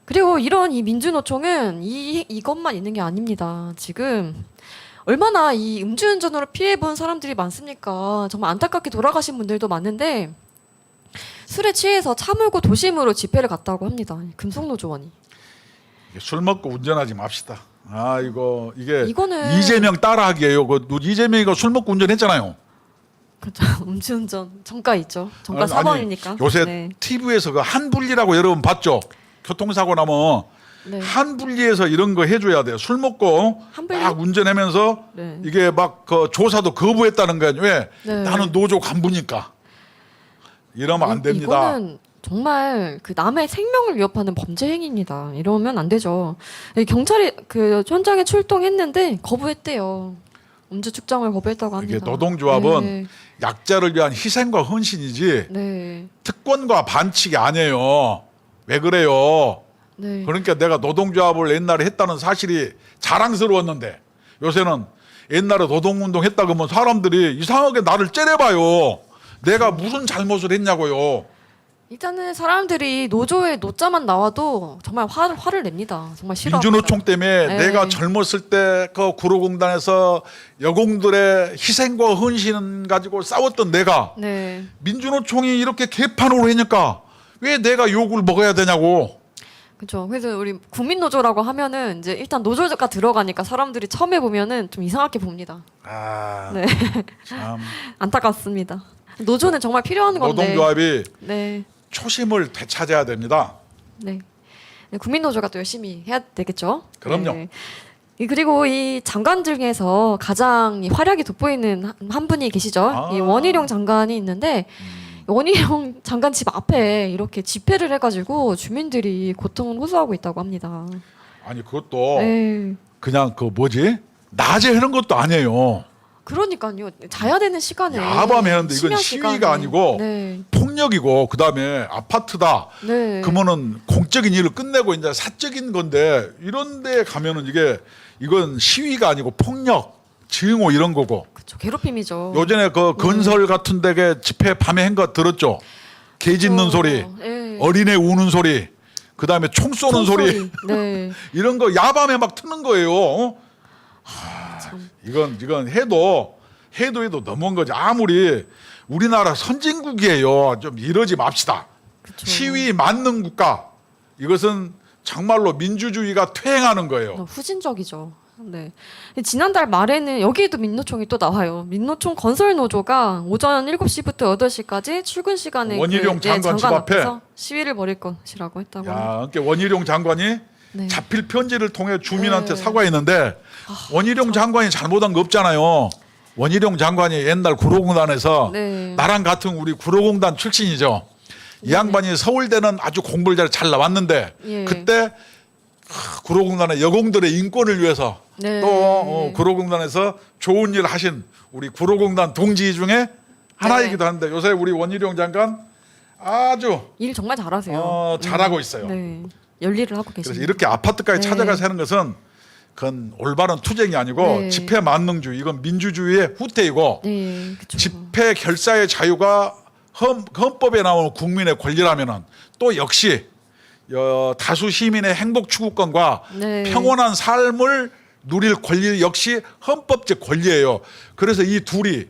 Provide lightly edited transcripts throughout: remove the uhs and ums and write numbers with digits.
그리고 이런 이 민주노총은 이것만 있는 게 아닙니다. 지금 얼마나 이 음주운전으로 피해본 사람들이 많습니까? 정말 안타깝게 돌아가신 분들도 많은데 술에 취해서 차 몰고 도심으로 집회를 갔다고 합니다. 금속노조원이. 술 먹고 운전하지 맙시다. 이게 이거는 이재명 따라하기예요. 이재명이가 술 먹고 운전했잖아요. 그렇죠. 음주운전 정가 있죠. 정가 아니, 사범이니까. 요새 네. TV에서 그 한분리라고 여러분 봤죠? 교통사고 나면 네. 한분리에서 이런 거 해줘야 돼요. 술 먹고 한분리? 막 운전하면서 네. 이게 막 그 조사도 거부했다는 거예요. 왜? 네. 나는 노조 간부니까. 이러면 안 됩니다. 이거는 정말 그 남의 생명을 위협하는 범죄 행위입니다. 이러면 안 되죠. 경찰이 그 현장에 출동했는데 거부했대요. 음주 측정을 거부했다고 합니다. 이게 노동조합은 네. 약자를 위한 희생과 헌신이지 네. 특권과 반칙이 아니에요. 왜 그래요? 네. 그러니까 내가 노동조합을 옛날에 했다는 사실이 자랑스러웠는데 요새는 옛날에 노동운동 했다 그러면 사람들이 이상하게 나를 째려봐요. 내가 무슨 잘못을 했냐고요. 일단은 사람들이 노조의 노자만 나와도 정말 화를 냅니다. 정말 싫어합니다. 민주노총 때문에 네. 내가 젊었을 때 그 구로공단에서 여공들의 희생과 헌신 가지고 싸웠던 내가 네. 민주노총이 이렇게 개판으로 하니까 왜 내가 욕을 먹어야 되냐고. 그렇죠. 그래서 우리 국민노조라고 하면은 이제 일단 노조가 들어가니까 사람들이 처음 해보면은 좀 이상하게 봅니다. 네. 참 안타깝습니다. 노조는 정말 필요한 건데. 노동조합이 네. 초심을 되찾아야 됩니다. 네. 네, 국민노조가 또 열심히 해야 되겠죠. 그럼요. 네. 그리고 이 장관 중에서 가장 활약이 돋보이는 한 분이 계시죠. 이 원희룡 장관이 있는데 원희룡 장관 집 앞에 이렇게 집회를 해가지고 주민들이 고통을 호소하고 있다고 합니다. 아니 그것도 네. 그냥 그 뭐지? 낮에 하는 것도 아니에요. 그러니까요. 자야 되는 시간에. 야밤에 하는데 이건 심야 시위가 시간에. 아니고 네. 폭력이고 그다음에 아파트다. 네. 그러면은 공적인 일을 끝내고 이제 사적인 건데 이런 데 가면은 이건 시위가 아니고 폭력, 증오 이런 거고. 그렇죠. 괴롭힘이죠. 요전에 그 건설 같은 데게 집회 밤에 한 거 들었죠? 개 짖는 소리, 네. 어린애 우는 소리, 그다음에 총 쏘는 소리. 네. 이런 거 야밤에 막 트는 거예요. 참. 이건 해도 너무한 거지. 아무리 우리나라 선진국이에요. 좀 이러지 맙시다. 그쵸. 시위 맞는 국가. 이것은 정말로 민주주의가 퇴행하는 거예요. 후진적이죠. 네. 지난달 말에는 여기에도 민노총이 또 나와요. 민노총 건설노조가 오전 7시부터 8시까지 출근 시간에 원희룡 장관 집 앞에 앞에서 시위를 벌일 것이라고 했다고 합니다. 야, 그러니까 원희룡 장관이 네. 자필 편지를 통해 주민한테 네. 사과했는데 원희룡 장관이 잘못한 거 없잖아요. 원희룡 장관이 옛날 구로공단에서 네. 나랑 같은 우리 구로공단 출신이죠. 이 양반이 서울대는 아주 공부를 잘 나왔는데 예. 그때 구로공단의 여공들의 인권을 위해서 네. 또 구로공단에서 좋은 일 하신 우리 구로공단 동지 중에 하나이기도 한데 요새 우리 원희룡 장관 아주 일 정말 잘하세요. 잘하고 있어요. 네. 열일을 하고 그래서 계십니다. 이렇게 아파트까지 네. 찾아가서 하는 것은 그건 올바른 투쟁이 아니고 네. 집회 만능주의, 이건 민주주의의 후퇴이고 네, 그렇죠. 집회 결사의 자유가 헌법에 나오는 국민의 권리라면은 또 역시 다수 시민의 행복 추구권과 네. 평온한 삶을 누릴 권리 역시 헌법적 권리예요. 그래서 이 둘이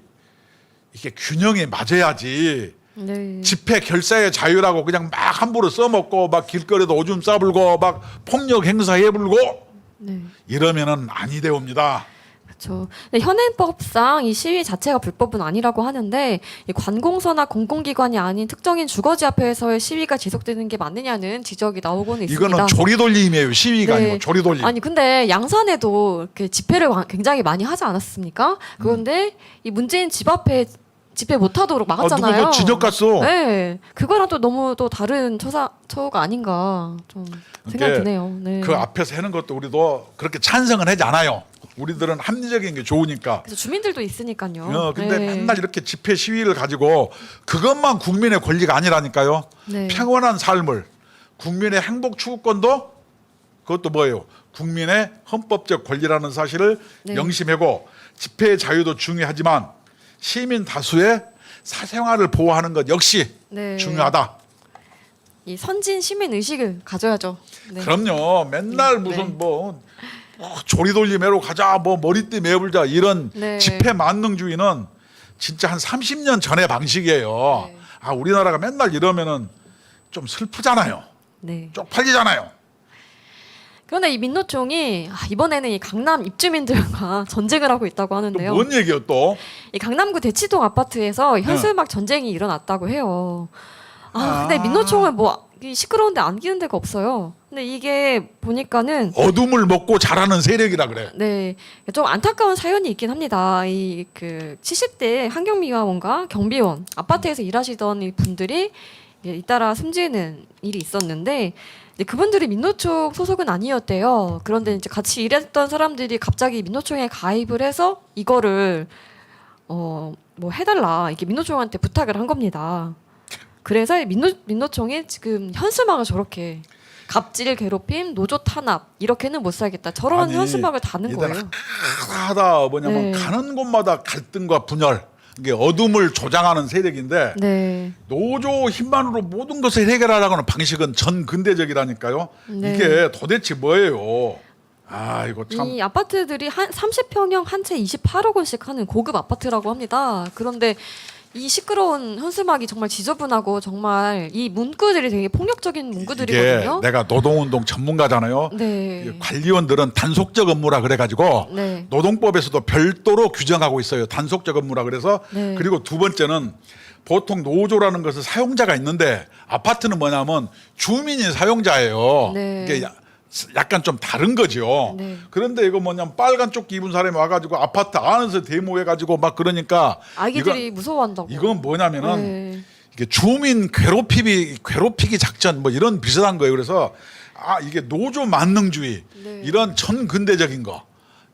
이게 균형이 맞아야지. 네. 집회 결사의 자유라고 그냥 막 함부로 써먹고 막 길거리에도 오줌 싸불고 막 폭력 행사해불고 네. 이러면은 아니 되옵니다. 그렇죠. 근데 현행법상 이 시위 자체가 불법은 아니라고 하는데 이 관공서나 공공기관이 아닌 특정인 주거지 앞에서의 시위가 지속되는 게 맞느냐는 지적이 나오고는 있습니다. 이거는 조리돌림이에요. 시위가 네. 아니고 조리돌림. 아니 근데 양산에도 이렇게 집회를 굉장히 많이 하지 않았습니까? 그런데 이 문재인 집 앞에 집회 못하도록 막았잖아요. 누가 진역 갔어. 네, 그거랑 또 너무 또 다른 처우가 아닌가 좀 생각이 드네요. 네. 그 앞에서 하는 것도 우리도 그렇게 찬성은 하지 않아요. 우리들은 합리적인 게 좋으니까. 그래서 주민들도 있으니까요. 근데 네. 맨날 이렇게 집회 시위를 가지고 그것만 국민의 권리가 아니라니까요. 네. 평온한 삶을 국민의 행복 추구권도 그것도 뭐예요? 국민의 헌법적 권리라는 사실을 네. 명심하고 집회의 자유도 중요하지만 시민 다수의 사생활을 보호하는 것 역시 네. 중요하다. 이 선진 시민 의식을 가져야죠. 네. 그럼요. 맨날 무슨 뭐 조리돌림해로 가자, 뭐 머리띠 매불자 이런 네. 집회 만능주의는 진짜 한 30년 전의 방식이에요. 네. 아, 우리나라가 맨날 이러면은 좀 슬프잖아요. 네. 쪽팔리잖아요. 그런데 이 민노총이 이번에는 이 강남 입주민들과 전쟁을 하고 있다고 또 하는데요. 뭔 얘기예요 또? 이 강남구 대치동 아파트에서 현수막 전쟁이 일어났다고 해요. 근데 아. 민노총은 뭐 이 시끄러운데 안기는 데가 없어요. 근데 이게 보니까는 어둠을 먹고 자라는 세력이라 그래. 네, 좀 안타까운 사연이 있긴 합니다. 이 그 70대 환경미화원과 경비원 아파트에서 일하시던 이 분들이 잇따라 숨지는 일이 있었는데 이제 그분들이 민노총 소속은 아니었대요. 그런데 이제 같이 일했던 사람들이 갑자기 민노총에 가입을 해서 이거를 뭐 해달라 이렇게 민노총한테 부탁을 한 겁니다. 그래서 민노총이 지금 현수막을 저렇게 갑질, 괴롭힘, 노조 탄압 이렇게는 못 살겠다. 저런 아니, 현수막을 다는 얘들 거예요. 하다 뭐냐면 네. 가는 곳마다 갈등과 분열, 이게 어둠을 조장하는 세력인데 네. 노조 힘만으로 모든 것을 해결하려고 하는 방식은 전 근대적이라니까요. 네. 이게 도대체 뭐예요? 아, 이거 참. 이 아파트들이 한 30평형 한 채 28억 원씩 하는 고급 아파트라고 합니다. 그런데 이 시끄러운 현수막이 정말 지저분하고 정말 이 문구들이 되게 폭력적인 이게 문구들이거든요. 내가 노동운동 전문가잖아요. 네. 이 관리원들은 단속적 업무라 그래가지고 네. 노동법에서도 별도로 규정하고 있어요. 단속적 업무라 그래서. 네. 그리고 두 번째는 보통 노조라는 것은 사용자가 있는데 아파트는 뭐냐면 주민이 사용자예요. 네. 이게 약간 좀 다른 거죠. 네. 그런데 이거 뭐냐면 빨간 조끼 입은 사람이 와가지고 아파트 안에서 데모해가지고 막 그러니까 아기들이 무서워한다고. 이건 뭐냐면은 네. 이게 주민 괴롭히기 작전 뭐 이런 비슷한 거예요. 그래서 이게 노조 만능주의 네. 이런 전근대적인 거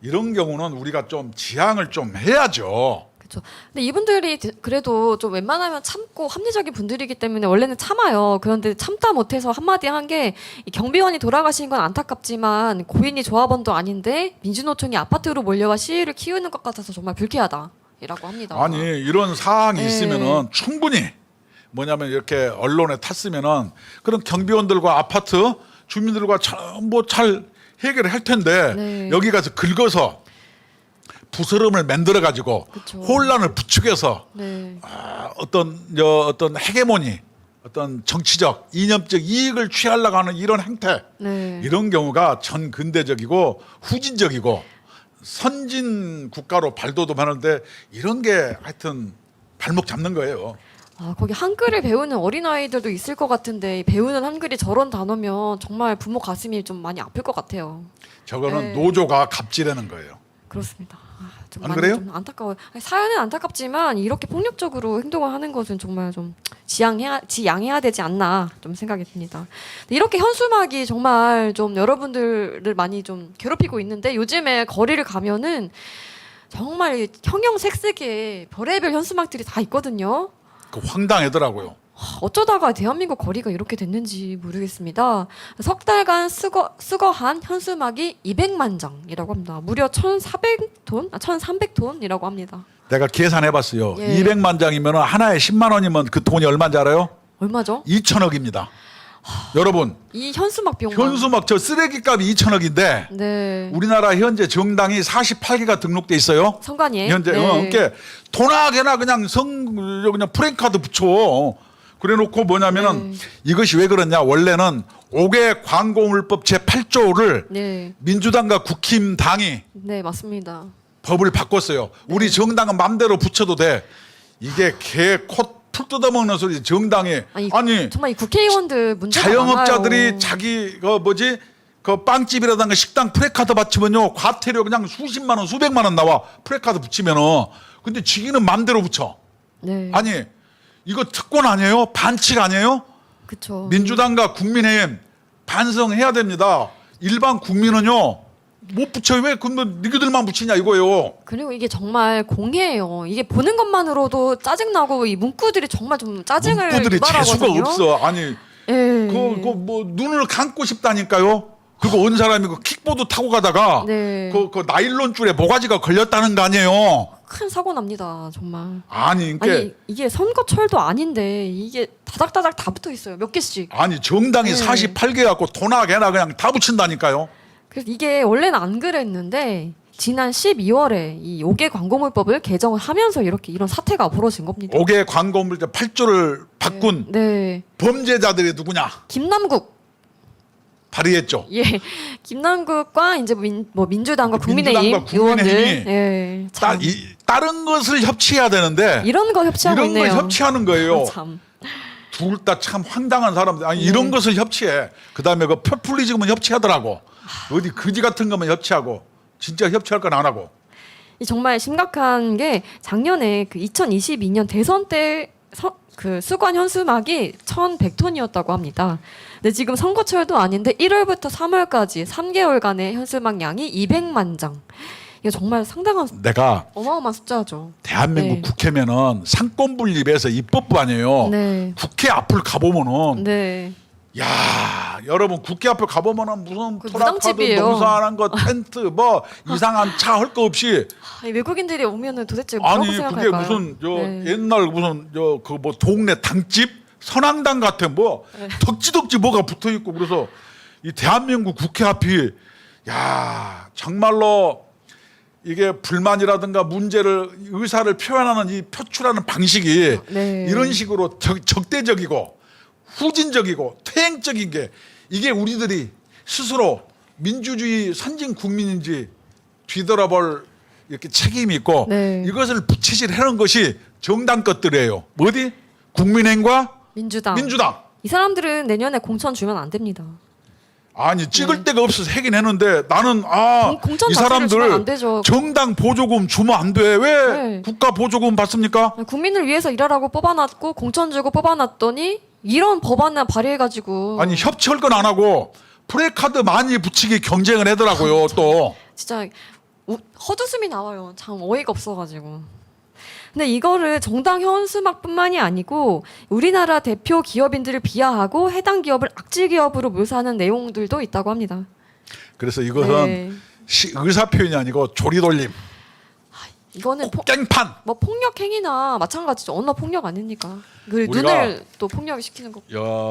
이런 경우는 우리가 좀 지양을 좀 해야죠. 그렇죠. 근데 이분들이 그래도 좀 웬만하면 참고 합리적인 분들이기 때문에 원래는 참아요. 그런데 참다 못해서 한마디 한 게 경비원이 돌아가신 건 안타깝지만 고인이 조합원도 아닌데 민주노총이 아파트로 몰려와 시위를 키우는 것 같아서 정말 불쾌하다라고 합니다. 아니 이런 사항이 네. 있으면은 충분히 뭐냐면 이렇게 언론에 탔으면은 그런 경비원들과 아파트 주민들과 잘 해결을 할 텐데 네. 여기 가서 긁어서 부스럼을 만들어 가지고 그쵸. 혼란을 부추겨서 네. 어떤 헤게모니, 어떤 정치적, 이념적 이익을 취하려고 하는 이런 행태, 네. 이런 경우가 전 근대적이고 후진적이고 선진 국가로 발돋움하는데 이런 게 하여튼 발목 잡는 거예요. 거기 한글을 배우는 어린아이들도 있을 것 같은데 배우는 한글이 저런 단어면 정말 부모 가슴이 좀 많이 아플 것 같아요. 저거는 네. 노조가 갑질하는 거예요. 그렇습니다. 좀 안 많이 그래요? 좀 안타까워요. 사연은 안타깝지만 이렇게 폭력적으로 행동을 하는 것은 정말 좀 지양해야 되지 않나 좀 생각이 듭니다. 이렇게 현수막이 정말 좀 여러분들을 많이 좀 괴롭히고 있는데 요즘에 거리를 가면은 정말 형형색색의 별의별 현수막들이 다 있거든요. 그 황당하더라고요. 어쩌다가 대한민국 거리가 이렇게 됐는지 모르겠습니다. 석 달간 수거한 현수막이 200만 장이라고 합니다. 무려 1,400톤, 1,300톤이라고 합니다. 내가 계산해봤어요. 예. 200만 장이면 하나에 10만 원이면 그 돈이 얼마인지 알아요? 얼마죠? 2천억입니다. 여러분 이 현수막 비용. 현수막 저 쓰레기값이 2천억인데 네. 우리나라 현재 정당이 48개가 등록돼 있어요. 성관이. 현재 네. 그러니까 도나게나 그냥 그냥 프랭카드 붙여. 그래놓고 뭐냐면은 네. 이것이 왜 그러냐? 원래는 5개 광고물법 제 8조를 네. 민주당과 국힘당이 네, 맞습니다. 법을 바꿨어요. 우리 정당은 맘대로 붙여도 돼. 이게 개 콧 풀 뜯어먹는 소리. 정당이 아니 정말 이 국회의원들 문제가 자영업자들이 많아요. 자기 그 빵집이라든가 식당 프레카드 받치면요 과태료 그냥 수십만 원 수백만 원 나와. 프레카드 붙이면은. 근데 지기는 맘대로 붙여. 네. 아니 이거 특권 아니에요? 반칙 아니에요? 그렇죠. 민주당과 국민의힘 반성해야 됩니다. 일반 국민은요 못 붙여요. 왜 근데 니들만 붙이냐 이거예요. 그리고 이게 정말 공해예요. 이게 보는 것만으로도 짜증나고 이 문구들이 정말 좀 짜증을 문구들이 재수가 유발하거든요. 없어. 아니 예. 뭐 눈을 감고 싶다니까요. 그거 온 사람이 그 킥보드 타고 가다가 네. 그 나일론 줄에 모가지가 걸렸다는 거 아니에요. 큰 사고 납니다. 정말. 아니, 그러니까 아니 이게 선거철도 아닌데 이게 다닥다닥 다 붙어 있어요. 몇 개씩. 아니 정당이 네. 48개 갖고 도나 개나 그냥 다 붙인다니까요. 그래서 이게 원래는 안 그랬는데 지난 12월에 이 5개 광고물법을 개정을 하면서 이렇게 이런 사태가 벌어진 겁니다. 5개 광고물 8조를 바꾼 네. 범죄자들이 누구냐? 김남국. 발의했죠. 예. 김남국과 이제 민주당과 국민의힘 민주당과 국민의힘이 의원들. 예. 참. 다른 것을 협치해야 되는데 이런 거 협치하고 이런 있네요. 걸 협치하는 거예요. 참. 둘 다 참 황당한 사람들. 아니 이런 것을 협치해. 그다음에 그 포퓰리즘은 협치하더라고. 어디 거지 같은 거면 협치하고 진짜 협치할 건 안 하고. 이 정말 심각한 게 작년에 그 2022년 대선 때 그 수관 현수막이 1,100톤이었다고 합니다. 근데 지금 선거철도 아닌데 1월부터 3월까지 3개월간의 현수막 양이 200만 장. 이게 정말 상당한 내가 어마어마한 숫자죠. 대한민국 네. 국회면은 상권 분립에서 입법부 아니에요. 네. 국회 앞을 가보면은 네. 야 여러분 국회 앞에 가보면은 무슨 그 토라카드 무당집이에요. 농사하는 거 텐트 뭐 이상한 차 할 거 없이 이 외국인들이 오면은 도대체 뭐라고 아니 그게 생각할까요? 무슨 저 네. 옛날 무슨 저 그 뭐 동네 당집 선앙당 같은 뭐 네. 덕지덕지 뭐가 붙어 있고 그래서 이 대한민국 국회 앞이 야 정말로 이게 불만이라든가 문제를 의사를 표현하는 이 표출하는 방식이 네. 이런 식으로 적대적이고 후진적이고 퇴행적인 게 이게 우리들이 스스로 민주주의 선진 국민인지 뒤돌아볼 이렇게 책임이 있고 네. 이것을 부채질하는 것이 정당 것들이에요. 어디? 국민의힘과 민주당. 민주당. 이 사람들은 내년에 공천 주면 안 됩니다. 아니 찍을 데가 없어서 하긴 했는데 나는 공천 이 자체를 주면 안 사람들 되죠. 정당 보조금 주면 안 돼. 왜 네. 국가 보조금 받습니까? 국민을 위해서 일하라고 뽑아놨고 공천 주고 뽑아놨더니 이런 법안을 발의해가지고 아니 협치할 건 안 하고 프레카드 많이 붙이기 경쟁을 하더라고요. 또 진짜 헛웃음이 나와요. 참 어이가 없어가지고. 근데 이거를 정당 현수막뿐만이 아니고 우리나라 대표 기업인들을 비하하고 해당 기업을 악질 기업으로 묘사하는 내용들도 있다고 합니다. 그래서 이것은 네. 의사 표현이 아니고 조리돌림, 이거는 깽판. 뭐 폭력 행위나 마찬가지죠. 언어 폭력 아닙니까? 그 우리가- 눈을 또 폭력시키는 거.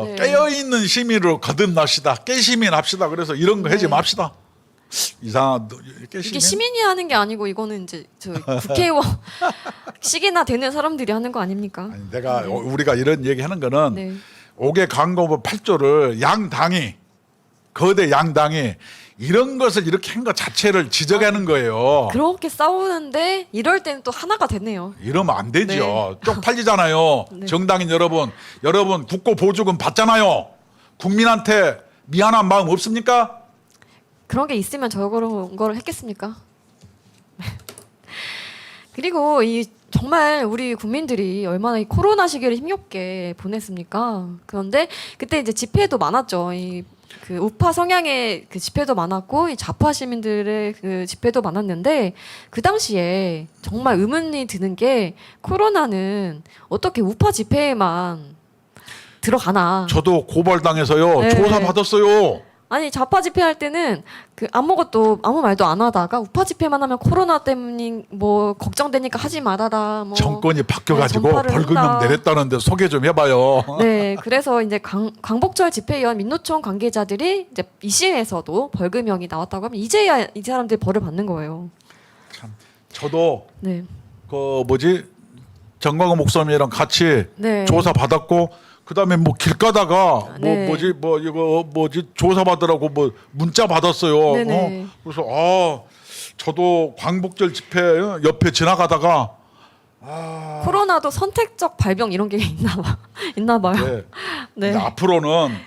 네. 깨어 있는 시민으로 거듭납시다. 깨시민 합시다. 그래서 이런 거 하지 네. 맙시다. 이상한 깨시민. 이게 시민이 하는 게 아니고 이거는 이제 저 국회의원 시기나 되는 사람들이 하는 거 아닙니까? 아니, 내가 우리가 이런 얘기하는 거는 네. 5개 광고법 8조를 양당이 거대 양당이 이런 것을 이렇게 한 것 자체를 지적하는 거예요. 그렇게 싸우는데 이럴 때는 또 하나가 됐네요. 이러면 안 되죠. 쪽팔리잖아요. 네. 정당인 여러분 국고 보조금 받잖아요. 국민한테 미안한 마음 없습니까? 그런 게 있으면 저런 걸 했겠습니까? 그리고 이 정말 우리 국민들이 얼마나 이 코로나 시기를 힘겹게 보냈습니까? 그런데 그때 이제 집회도 많았죠. 그 우파 성향의 그 집회도 많았고 이 좌파 시민들의 그 집회도 많았는데 그 당시에 정말 의문이 드는 게 코로나는 어떻게 우파 집회에만 들어가나? 저도 고발당해서요. 네. 조사 받았어요. 아니 좌파 집회할 때는 그 아무 말도 안 하다가 우파 집회만 하면 코로나 때문에 뭐 걱정되니까 하지 말아라. 뭐 정권이 바뀌어가지고 전파를 벌금형 한다. 내렸다는데 소개 좀 해봐요. 네, 그래서 이제 광복절 집회위원 민노총 관계자들이 이제 2심에서도 벌금형이 나왔다고 하면 이제야 이 사람들이 벌을 받는 거예요. 저도 네, 그 정광훈 목사님이랑 같이 네. 조사 받았고 그다음에 뭐 길 가다가 네. 조사 받으라고 뭐 문자 받았어요. 네네. 그래서 저도 광복절 집회 옆에 지나가다가 코로나도 선택적 발병 이런 게 있나 봐요. 네. 네. 이제 앞으로는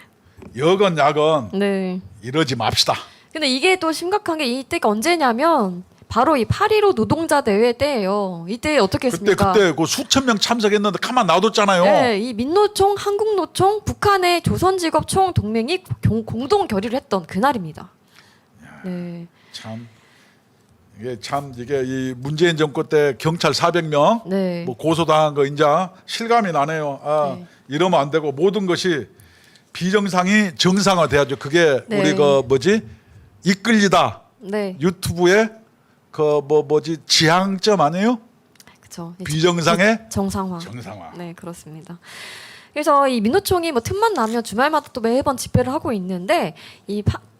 여건 야건 네. 이러지 맙시다. 근데 이게 또 심각한 게 이때가 언제냐면 바로 이 8.15 노동자 대회 때예요. 이때 어떻게 했습니까? 그때 그 수천 명 참석했는데 가만 놔뒀잖아요. 네, 이 민노총, 한국노총, 북한의 조선직업총 동맹이 공동 결의를 했던 그날입니다. 네, 이게 이 문재인 정권 때 경찰 400명 네, 뭐 고소당한 거 이제 실감이 나네요. 네. 이러면 안 되고 모든 것이 비정상이 정상화돼야죠. 그게 네. 우리 이끌리다 네, 유튜브에 지향점 아니에요? 그렇죠. 비정상의 정상화. 정상화. 네, 그렇습니다. 그래서 이 민노총이 뭐 틈만 나면 주말마다 또 매번 집회를 하고 있는데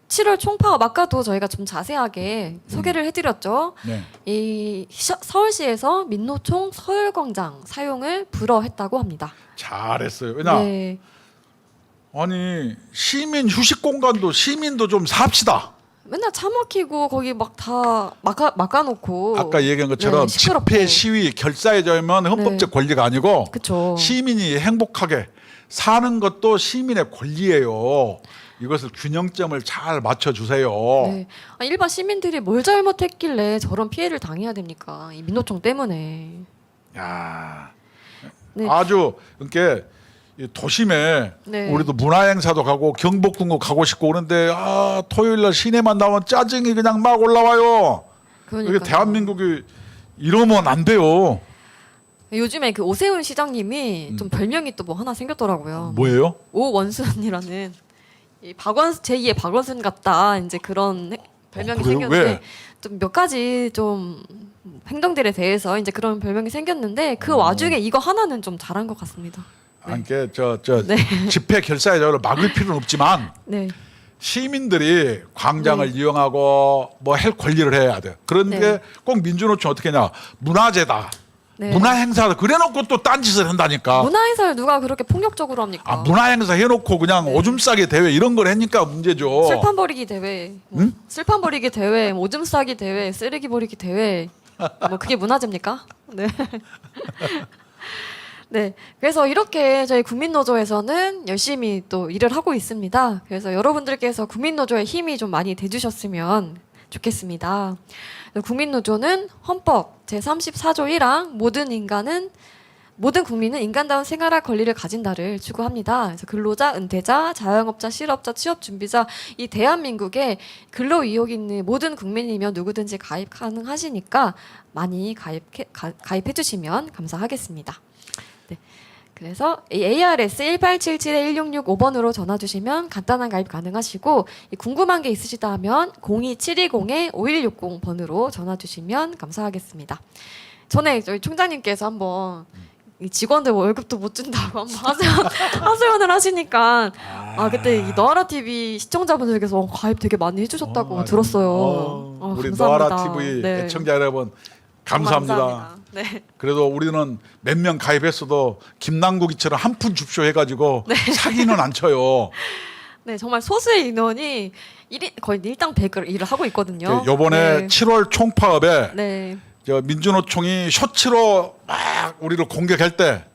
7월 총파업 아까도 저희가 좀 자세하게 소개를 해드렸죠. 네. 이 서울시에서 민노총 서울광장 사용을 불허했다고 합니다. 잘했어요. 왜냐? 네, 아니 시민 휴식 공간도 시민도 좀 삽시다. 맨날 차 막히고 거기 막 다 막아놓고 아까 얘기한 것처럼 네, 시끄럽고. 집회 시위 결사해져면 헌법적 권리가 아니고 그쵸. 시민이 행복하게 사는 것도 시민의 권리예요. 이것을 균형점을 잘 맞춰주세요. 네. 아니, 일반 시민들이 뭘 잘못했길래 저런 피해를 당해야 됩니까? 이 민노총 때문에. 야, 네. 아주 그러니까 이 도심에 네. 우리도 문화행사도 가고 경복궁도 가고 싶고 그런데 토요일날 시내만 나오면 짜증이 그냥 막 올라와요. 이게 그러니까요. 대한민국이 이러면 안 돼요. 요즘에 그 오세훈 시장님이 좀 별명이 또 뭐 하나 생겼더라고요. 뭐예요? 오원순이라는 이 제2의 박원순 같다 이제 그런 별명이 그래요? 생겼는데 왜? 좀 몇 가지 좀 행동들에 대해서 이제 그런 별명이 생겼는데 그 와중에 이거 하나는 좀 잘한 것 같습니다. 그러니까 저 네. 집회 결사해저를 막을 필요는 없지만 네, 시민들이 광장을 이용하고 뭐 할 권리를 해야 돼. 그런데 네. 꼭 민주노총 어떻게 하냐? 문화재다. 네. 문화행사다. 그래놓고 또 딴짓을 한다니까. 문화행사를 누가 그렇게 폭력적으로 합니까? 문화행사 해놓고 그냥 네. 오줌 싸기 대회 이런 걸 하니까 문제죠. 술판 버리기 대회, 뭐 응? 술판 버리기 대회, 뭐 오줌 싸기 대회, 쓰레기 버리기 대회, 뭐 그게 문화재입니까? 네. 네, 그래서 이렇게 저희 국민노조에서는 열심히 또 일을 하고 있습니다. 그래서 여러분들께서 국민노조의 힘이 좀 많이 돼주셨으면 좋겠습니다. 국민노조는 헌법 제34조 1항 모든 국민은 인간다운 생활할 권리를 가진다를 추구합니다. 그래서 근로자, 은퇴자, 자영업자, 실업자, 취업 준비자 이 대한민국에 근로 의욕 있는 모든 국민이면 누구든지 가입 가능하시니까 많이 가입해 주시면 감사하겠습니다. 네. 그래서 ARS 1877-1665번으로 전화 주시면 간단한 가입 가능하시고 궁금한 게 있으시다 하면 02720-5160번으로 전화 주시면 감사하겠습니다. 전에 저희 총장님께서 한번 이 직원들 월급도 못 준다고 한번 하소연을 하시니까 그때 이 너아라 TV 시청자분들께서 가입 되게 많이 해주셨다고 들었어요. 우리 감사합니다. 너아라 TV 네. 애청자 여러분 감사합니다. 네. 그래도 우리는 몇 명 가입했어도 김남국이처럼 한 푼 줍쇼 해가지고 사기는 안 쳐요. 네, 정말 소수의 인원이 거의 일당 100을 일을 하고 있거든요. 이번에 네. 7월 총파업에 네. 저 민주노총이 쇼츠로 막 우리를 공격할 때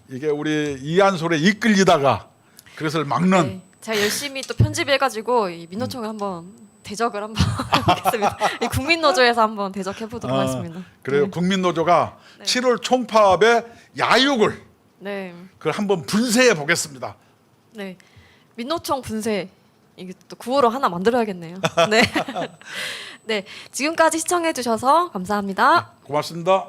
이게 우리 이한솔에 이끌리다가 그것을 막는 네. 제가 열심히 또 편집해가지고 이 민노총에 한번 대적을 한번 해보겠습니다. 이 국민노조에서 한번 대적해보도록 하겠습니다. 그래요. 네. 국민노조가 7월 총파업의 야육을 네. 그걸 한번 분쇄해 보겠습니다. 네. 민노총 분쇄 이게 또 구호로 하나 만들어야겠네요. 네. 네. 지금까지 시청해주셔서 감사합니다. 고맙습니다.